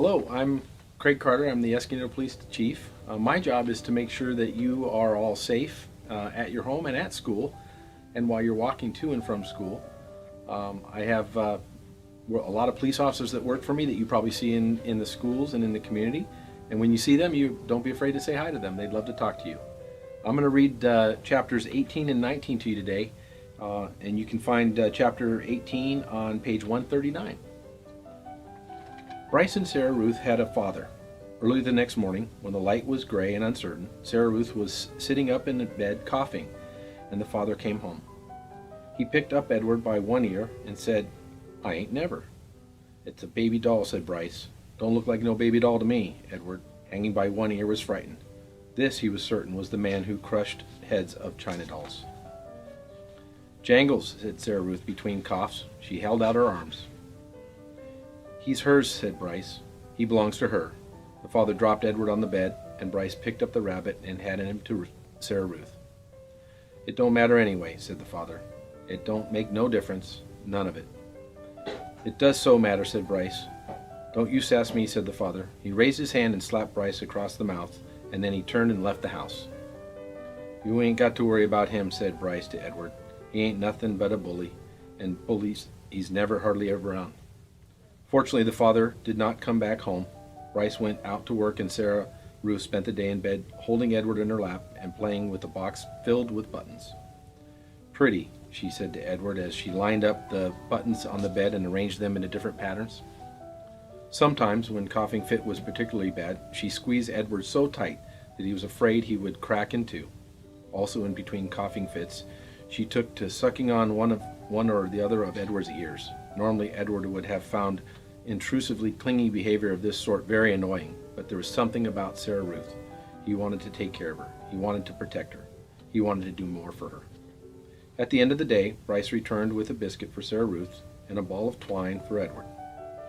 Hello, I'm Craig Carter. I'm the Escondido Police Chief. My job is to make sure that you are all safe at your home and at school, and while you're walking to and from school. I have a lot of police officers that work for me that you probably see in the schools and in the community. And when you see them, you don't be afraid to say hi to them. They'd love to talk to you. I'm going to read chapters 18 and 19 to you today, and you can find chapter 18 on page 139. Bryce and Sarah Ruth had a father. Early the next morning, when the light was gray and uncertain, Sarah Ruth was sitting up in bed coughing, and the father came home. He picked up Edward by one ear and said, "I ain't never." "It's a baby doll," said Bryce. "Don't look like no baby doll to me." Edward, hanging by one ear, was frightened. This, he was certain, was the man who crushed heads of china dolls. "Jangles," said Sarah Ruth between coughs. She held out her arms. "He's hers," said Bryce. "He belongs to her." The father dropped Edward on the bed, and Bryce picked up the rabbit and handed him to Sarah Ruth. "It don't matter anyway," said the father. "It don't make no difference, none of it." "It does so matter," said Bryce. "Don't you sass me," said the father. He raised his hand and slapped Bryce across the mouth, and then he turned and left the house. "You ain't got to worry about him," said Bryce to Edward. "He ain't nothing but a bully, and bullies he's never hardly ever around." Fortunately, the father did not come back home. Bryce went out to work, and Sarah Ruth spent the day in bed, holding Edward in her lap and playing with a box filled with buttons. "Pretty," she said to Edward as she lined up the buttons on the bed and arranged them into different patterns. Sometimes, when coughing fit was particularly bad, she squeezed Edward so tight that he was afraid he would crack in two. Also, in between coughing fits, she took to sucking on one or the other of Edward's ears. Normally, Edward would have found intrusively clingy behavior of this sort very annoying, but there was something about Sarah Ruth. He wanted to take care of her. He wanted to protect her. He wanted to do more for her. At the end of the day, Bryce returned with a biscuit for Sarah Ruth and a ball of twine for Edward.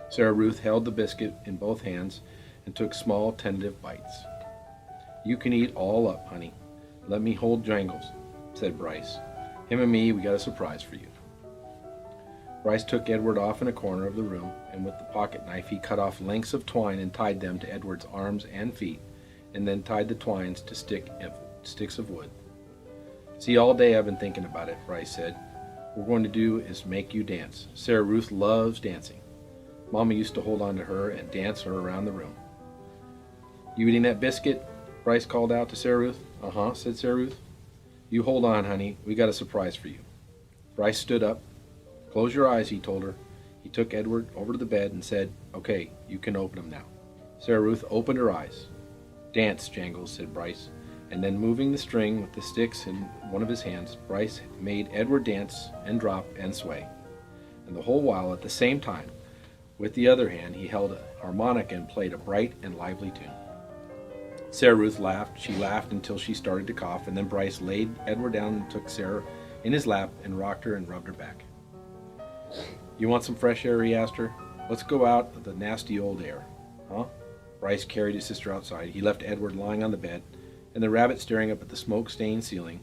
Sarah Ruth held the biscuit in both hands and took small, tentative bites. "You can eat all up, honey. Let me hold Jangles," said Bryce. "Him and me, we got a surprise for you." Bryce took Edward off in a corner of the room, and with the pocket knife he cut off lengths of twine and tied them to Edward's arms and feet, and then tied the twines to sticks of wood. "See, all day I've been thinking about it," Bryce said. "What we're going to do is make you dance. Sarah Ruth loves dancing. Mama used to hold on to her and dance her around the room." "You eating that biscuit?" Bryce called out to Sarah Ruth. "Uh-huh," said Sarah Ruth. "You hold on, honey. We got a surprise for you." Bryce stood up. "Close your eyes," he told her. He took Edward over to the bed and said, "Okay, you can open them now." Sarah Ruth opened her eyes. "Dance, Jangles," said Bryce, and then moving the string with the sticks in one of his hands, Bryce made Edward dance and drop and sway. And the whole while, at the same time, with the other hand, he held a harmonica and played a bright and lively tune. Sarah Ruth laughed. She laughed until she started to cough, and then Bryce laid Edward down and took Sarah in his lap and rocked her and rubbed her back. "You want some fresh air?" he asked her. "Let's go out of the nasty old air." "Huh?" Bryce carried his sister outside. He left Edward lying on the bed, and the rabbit, staring up at the smoke-stained ceiling,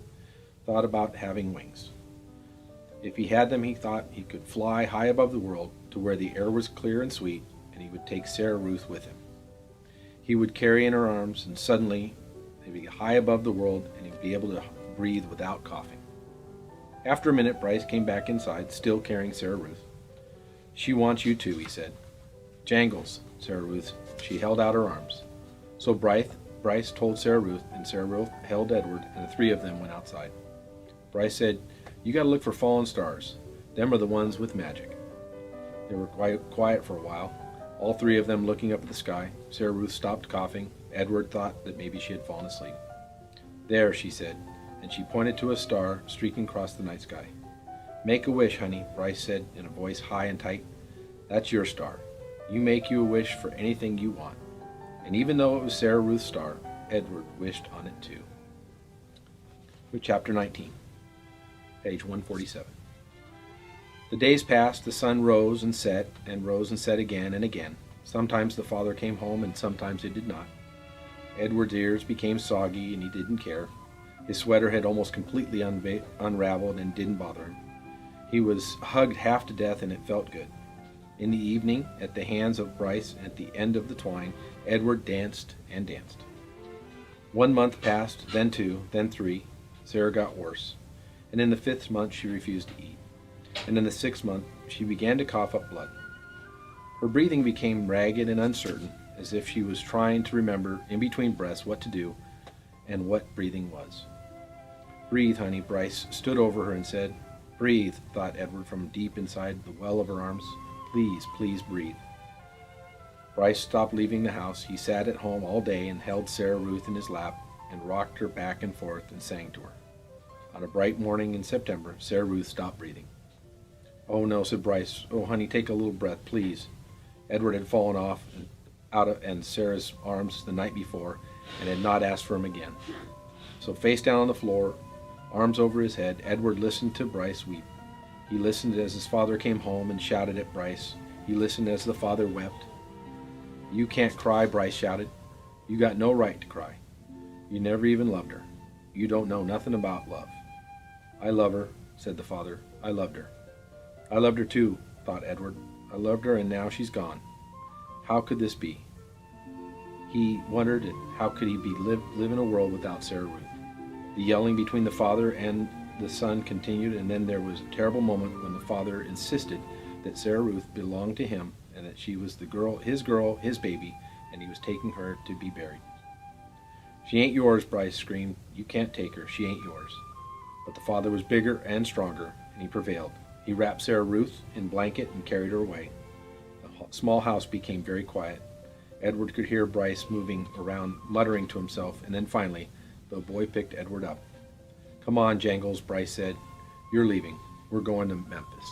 thought about having wings. If he had them, he thought he could fly high above the world to where the air was clear and sweet, and he would take Sarah Ruth with him. He would carry in her arms, and suddenly they'd be high above the world, and he'd be able to breathe without coughing. After a minute, Bryce came back inside, still carrying Sarah Ruth. "She wants you too," he said. "Jangles," Sarah Ruth. She held out her arms. So Bryce told Sarah Ruth, and Sarah Ruth held Edward, and the three of them went outside. Bryce said, "You got to look for fallen stars. Them are the ones with magic." They were quite quiet for a while, all three of them looking up at the sky. Sarah Ruth stopped coughing. Edward thought that maybe she had fallen asleep. "There," she said, and she pointed to a star streaking across the night sky. "Make a wish, honey," Bryce said in a voice high and tight. "That's your star. You make you a wish for anything you want." And even though it was Sarah Ruth's star, Edward wished on it too. Chapter 19, page 147. The days passed. The sun rose and set again and again. Sometimes the father came home, and sometimes he did not. Edward's ears became soggy, and he didn't care. His sweater had almost completely unraveled and didn't bother him. He was hugged half to death, and it felt good. In the evening, at the hands of Bryce, at the end of the twine, Edward danced and danced. 1 month passed, then 2, then 3. Sarah got worse, and in the 5th month she refused to eat, and in the 6th month she began to cough up blood. Her breathing became ragged and uncertain, as if she was trying to remember in between breaths what to do and what breathing was. "Breathe, honey," Bryce stood over her and said. "Breathe," thought Edward from deep inside the well of her arms. "Please, please breathe." Bryce stopped leaving the house. He sat at home all day and held Sarah Ruth in his lap and rocked her back and forth and sang to her. On a bright morning in September, Sarah Ruth stopped breathing. "Oh no," said Bryce. "Oh honey, take a little breath, please." Edward had fallen off out of Sarah's arms the night before and had not asked for him again. So face down on the floor, arms over his head, Edward listened to Bryce weep. He listened as his father came home and shouted at Bryce. He listened as the father wept. "You can't cry," Bryce shouted. "You got no right to cry. You never even loved her. You don't know nothing about love." "I love her," said the father. "I loved her." "I loved her too," thought Edward. "I loved her, and now she's gone. How could this be?" He wondered how could he live in a world without Sarah Ruth. The yelling between the father and the son continued, and then there was a terrible moment when the father insisted that Sarah Ruth belonged to him and that she was girl, his baby, and he was taking her to be buried. "She ain't yours," Bryce screamed. "You can't take her. She ain't yours." But the father was bigger and stronger, and he prevailed. He wrapped Sarah Ruth in a blanket and carried her away. The small house became very quiet. Edward could hear Bryce moving around, muttering to himself, and then finally the boy picked Edward up. "Come on, Jangles," Bryce said. "You're leaving. We're going to Memphis."